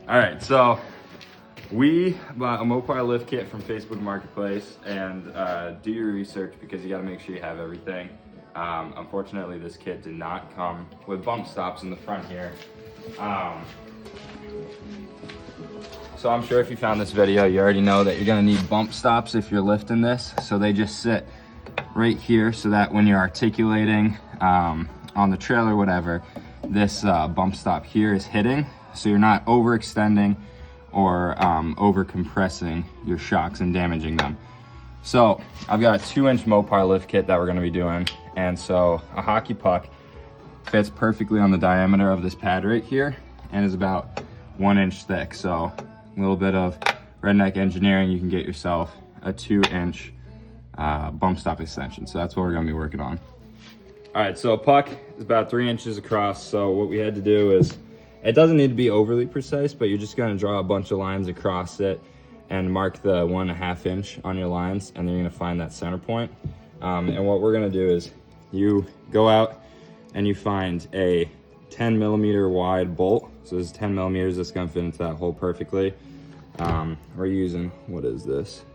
All right, so we bought a Mopar lift kit from Facebook Marketplace, and do your research because you got to make sure you have everything. Unfortunately, this kit did not come with bump stops in the front here. So I'm sure if you found this video, you already know that you're gonna need bump stops if you're lifting this. So they just sit right here so that when you're articulating on the trail or whatever, this bump stop here is hitting. So you're not overextending or over compressing your shocks and damaging them. So I've got a 2-inch Mopar lift kit that we're gonna be doing. And so a hockey puck fits perfectly on the diameter of this pad right here and is about 1 inch thick. So a little bit of redneck engineering, you can get yourself a 2-inch bump stop extension. So that's what we're gonna be working on. All right, so a puck is about 3 inches across. So what we had to do is, it doesn't need to be overly precise, but you're just gonna draw a bunch of lines across it and mark the 1.5 inch on your lines, and then you're gonna find that center point. And what we're gonna do is you go out and you find a 10 millimeter wide bolt. So this is 10 millimeters, that's gonna fit into that hole perfectly. We're using, what is this?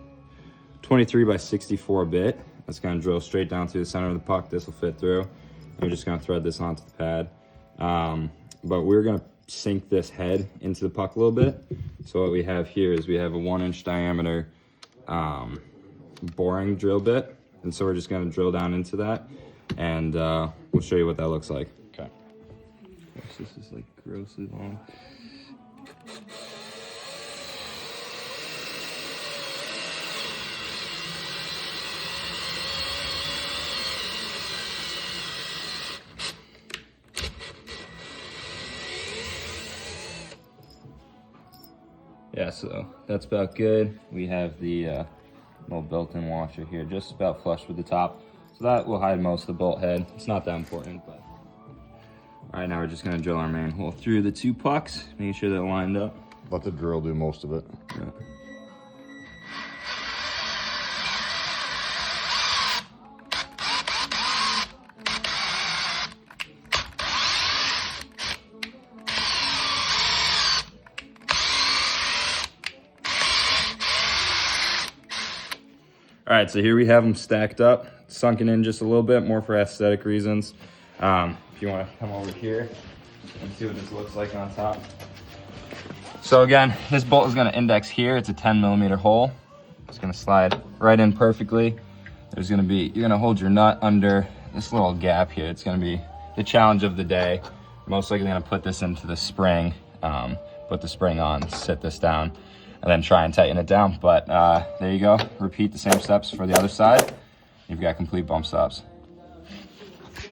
23 by 64 bit. That's gonna drill straight down through the center of the puck. This will fit through. We're just gonna thread this onto the pad. But we're gonna sink this head into the puck a little bit. So what we have here is we have a 1 inch diameter boring drill bit. And so we're just gonna drill down into that, and we'll show you what that looks like. Okay. This is like grossly long. Yeah, so that's about good. We have the little built-in washer here, just about flush with the top. So that will hide most of the bolt head. It's not that important, but. All right, now we're just gonna drill our manhole through the 2 pucks, making sure they're lined up. Let the drill do most of it. Yeah. All right, so here we have them stacked up, sunken in just a little bit, more for aesthetic reasons. If you want to come over here and see what this looks like on top. So again, this bolt is going to index here. It's a 10 millimeter hole. It's going to slide right in perfectly. There's going to be, you're going to hold your nut under this little gap here. It's going to be the challenge of the day. I'm most likely going to put this into the spring, put the spring on, sit this down, and then try and tighten it down. But there you go. Repeat the same steps for the other side. You've got complete bump stops.